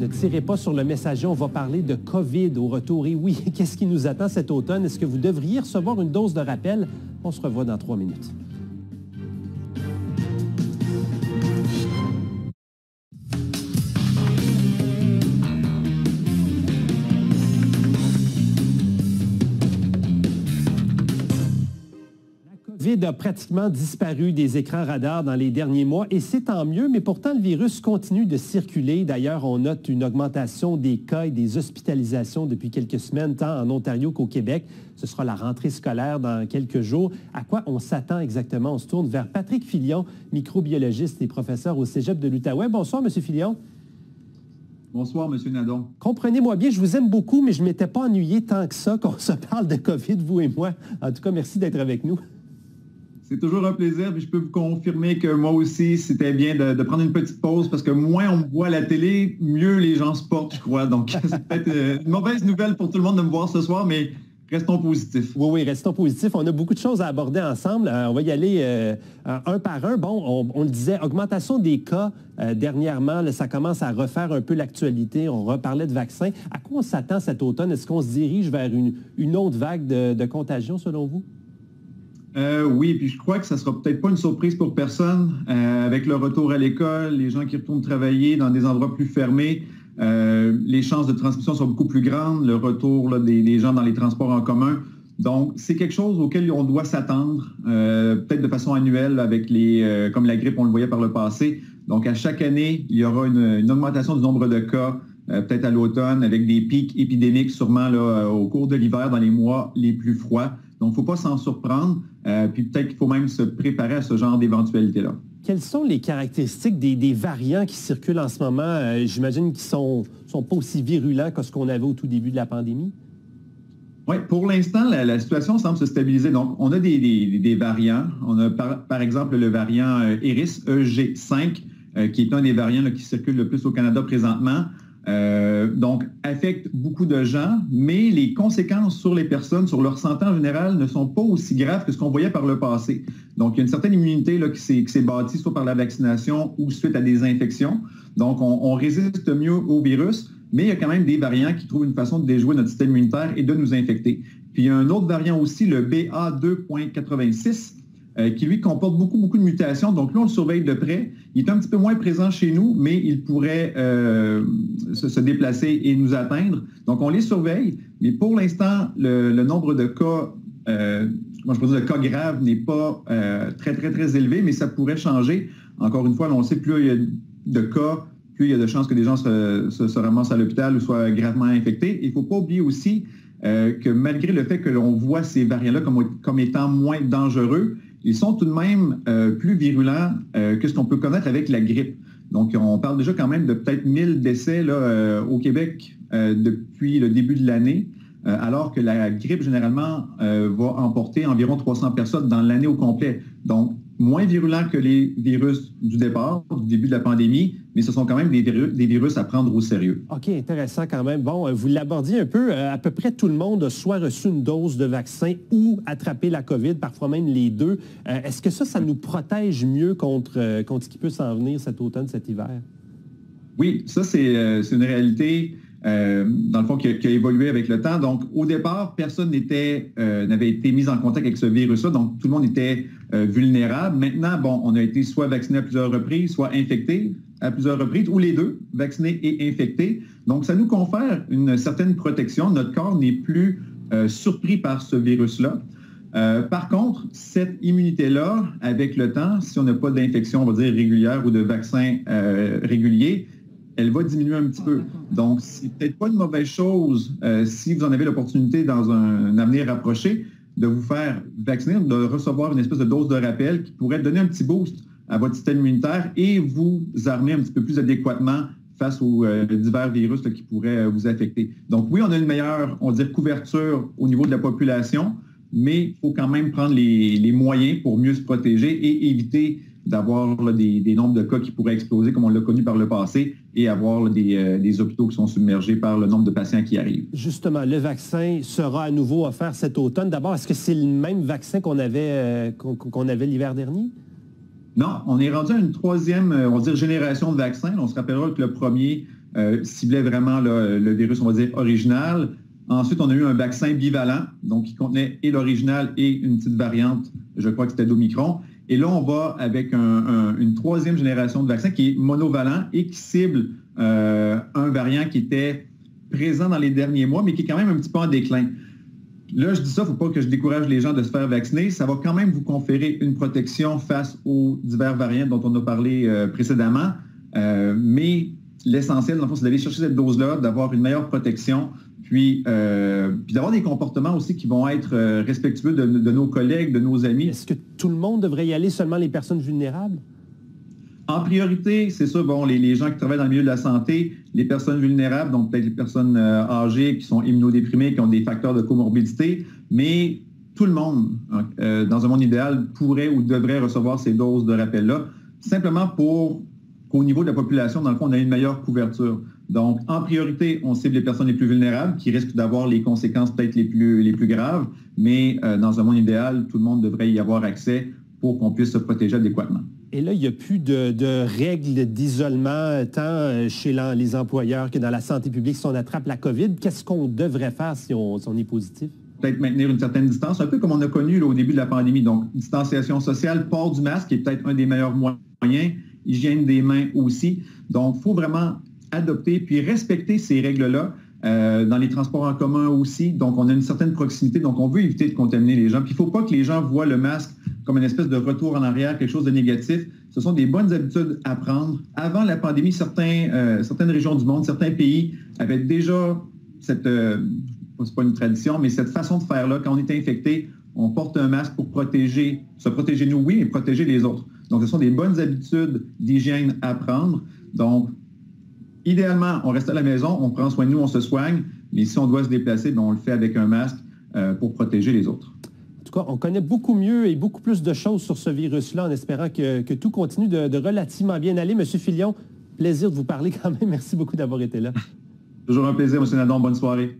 ne tirez pas sur le messager, on va parler de COVID au retour. Et oui, qu'est-ce qui nous attend cet automne? Est-ce que vous devriez recevoir une dose de rappel? On se revoit dans 3 minutes. La COVID a pratiquement disparu des écrans radars dans les derniers mois et c'est tant mieux, mais pourtant le virus continue de circuler. D'ailleurs, on note une augmentation des cas et des hospitalisations depuis quelques semaines, tant en Ontario qu'au Québec. Ce sera la rentrée scolaire dans quelques jours. À quoi on s'attend exactement? On se tourne vers Patrick Filion, microbiologiste et professeur au Cégep de l'Outaouais. Bonsoir, M. Filion. Bonsoir, M. Nadon. Comprenez-moi bien, je vous aime beaucoup, mais je ne m'étais pas ennuyé tant que ça qu'on se parle de COVID, vous et moi. En tout cas, merci d'être avec nous. C'est toujours un plaisir, puis je peux vous confirmer que moi aussi, c'était bien de prendre une petite pause parce que moins on me voit à la télé, mieux les gens se portent, je crois. Donc, c'est peut-être une mauvaise nouvelle pour tout le monde de me voir ce soir, mais restons positifs. Oui, restons positifs. On a beaucoup de choses à aborder ensemble. On va y aller un par un. Bon, on le disait, augmentation des cas dernièrement, là, ça commence à refaire un peu l'actualité. On reparlait de vaccins. À quoi on s'attend cet automne? Est-ce qu'on se dirige vers une autre vague de contagion, selon vous? Oui, puis je crois que ça ne sera peut-être pas une surprise pour personne. Avec le retour à l'école, les gens qui retournent travailler dans des endroits plus fermés, les chances de transmission sont beaucoup plus grandes, le retour là, des gens dans les transports en commun. Donc, c'est quelque chose auquel on doit s'attendre, peut-être de façon annuelle, avec comme la grippe, on le voyait par le passé. Donc, à chaque année, il y aura une augmentation du nombre de cas, peut-être à l'automne, avec des pics épidémiques sûrement là, au cours de l'hiver, dans les mois les plus froids. Donc, il ne faut pas s'en surprendre. Puis peut-être qu'il faut même se préparer à ce genre d'éventualité-là. Quelles sont les caractéristiques des variants qui circulent en ce moment? J'imagine qu'ils ne sont pas aussi virulents que ce qu'on avait au tout début de la pandémie. Oui, pour l'instant, la situation semble se stabiliser. Donc, on a des variants. On a par exemple le variant ERIS, EG5, qui est un des variants là, qui circule le plus au Canada présentement. Donc, affecte beaucoup de gens, mais les conséquences sur les personnes, sur leur santé en général, ne sont pas aussi graves que ce qu'on voyait par le passé. Donc, il y a une certaine immunité là, qui s'est bâtie soit par la vaccination ou suite à des infections. Donc, on résiste mieux au virus, mais il y a quand même des variants qui trouvent une façon de déjouer notre système immunitaire et de nous infecter. Puis, il y a un autre variant aussi, le BA2.86, qui, lui, comporte beaucoup de mutations. Donc, là, on le surveille de près. Il est un petit peu moins présent chez nous, mais il pourrait se déplacer et nous atteindre. Donc, on les surveille, mais pour l'instant, le nombre de cas, de cas graves n'est pas très élevé, mais ça pourrait changer. Encore une fois, là, on sait plus il y a de cas, plus il y a de chances que des gens se ramassent à l'hôpital ou soient gravement infectés. Il ne faut pas oublier aussi que malgré le fait que l'on voit ces variants-là comme étant moins dangereux, ils sont tout de même plus virulents que ce qu'on peut connaître avec la grippe. Donc, on parle déjà quand même de peut-être 1000 décès là, au Québec depuis le début de l'année, alors que la grippe, généralement, va emporter environ 300 personnes dans l'année au complet. Donc, moins virulents que les virus du départ, du début de la pandémie, mais ce sont quand même des virus à prendre au sérieux. OK, intéressant quand même. Bon, vous l'abordiez un peu. À peu près tout le monde a soit reçu une dose de vaccin ou attrapé la COVID, parfois même les deux. Est-ce que ça nous protège mieux contre ce qui peut s'en venir cet automne, cet hiver? Oui, ça, c'est une réalité, dans le fond, qui a évolué avec le temps. Donc, au départ, personne n'avait été mis en contact avec ce virus-là, donc tout le monde était vulnérable. Maintenant, bon, on a été soit vacciné à plusieurs reprises, soit infecté à plusieurs reprises, ou les deux, vacciné et infecté. Donc, ça nous confère une certaine protection. Notre corps n'est plus surpris par ce virus-là. Par contre, cette immunité-là, avec le temps, si on n'a pas d'infection, on va dire régulière ou de vaccin régulier, elle va diminuer un petit peu. Donc, c'est peut-être pas une mauvaise chose si vous en avez l'opportunité dans un avenir rapproché de vous faire vacciner, de recevoir une espèce de dose de rappel qui pourrait donner un petit boost à votre système immunitaire et vous armer un petit peu plus adéquatement face aux divers virus là, qui pourraient vous affecter. Donc oui, on a une meilleure, on va dire, couverture au niveau de la population, mais il faut quand même prendre les moyens pour mieux se protéger et éviter d'avoir là, des nombres de cas qui pourraient exploser comme on l'a connu par le passé et avoir là, des hôpitaux qui sont submergés par le nombre de patients qui arrivent. Justement, le vaccin sera à nouveau offert cet automne. D'abord, est-ce que c'est le même vaccin qu'on avait l'hiver dernier? Non, on est rendu à une troisième, on va dire, génération de vaccins. On se rappellera que le premier ciblait vraiment le virus, on va dire, original. Ensuite, on a eu un vaccin bivalent, donc qui contenait et l'original et une petite variante, je crois que c'était d'Omicron. Et là, on va avec une troisième génération de vaccins qui est monovalent et qui cible un variant qui était présent dans les derniers mois, mais qui est quand même un petit peu en déclin. Là, je dis ça, il ne faut pas que je décourage les gens de se faire vacciner. Ça va quand même vous conférer une protection face aux divers variants dont on a parlé précédemment. Mais l'essentiel, dans le fond, c'est d'aller chercher cette dose-là, d'avoir une meilleure protection, puis d'avoir des comportements aussi qui vont être respectueux de nos collègues, de nos amis. Est-ce que tout le monde devrait y aller, seulement les personnes vulnérables? En priorité, c'est ça, bon, les gens qui travaillent dans le milieu de la santé, les personnes vulnérables, donc peut-être les personnes âgées qui sont immunodéprimées, qui ont des facteurs de comorbidité, mais tout le monde, dans un monde idéal, pourrait ou devrait recevoir ces doses de rappel-là, simplement pour qu'au niveau de la population, dans le fond, on a une meilleure couverture. Donc, en priorité, on cible les personnes les plus vulnérables qui risquent d'avoir les conséquences peut-être les plus graves, mais dans un monde idéal, tout le monde devrait y avoir accès pour qu'on puisse se protéger adéquatement. Et là, il n'y a plus de règles d'isolement tant chez les employeurs que dans la santé publique si on attrape la COVID. Qu'est-ce qu'on devrait faire si on est positif? Peut-être maintenir une certaine distance, un peu comme on a connu là, au début de la pandémie. Donc, distanciation sociale, port du masque, qui est peut-être un des meilleurs moyens, hygiène des mains aussi. Donc, il faut vraiment adopter puis respecter ces règles-là. Dans les transports en commun aussi. Donc, on a une certaine proximité. Donc, on veut éviter de contaminer les gens. Puis, il ne faut pas que les gens voient le masque comme une espèce de retour en arrière, quelque chose de négatif. Ce sont des bonnes habitudes à prendre. Avant la pandémie, certaines régions du monde, certains pays avaient déjà cette, c'est pas une tradition, mais cette façon de faire-là. Quand on est infecté, on porte un masque pour se protéger nous, oui, mais protéger les autres. Donc, ce sont des bonnes habitudes d'hygiène à prendre. Donc, idéalement, on reste à la maison, on prend soin de nous, on se soigne, mais si on doit se déplacer, bien, on le fait avec un masque pour protéger les autres. En tout cas, on connaît beaucoup mieux et beaucoup plus de choses sur ce virus-là en espérant que tout continue de relativement bien aller. Monsieur Filion, plaisir de vous parler quand même. Merci beaucoup d'avoir été là. Toujours un plaisir, M. Nadon. Bonne soirée.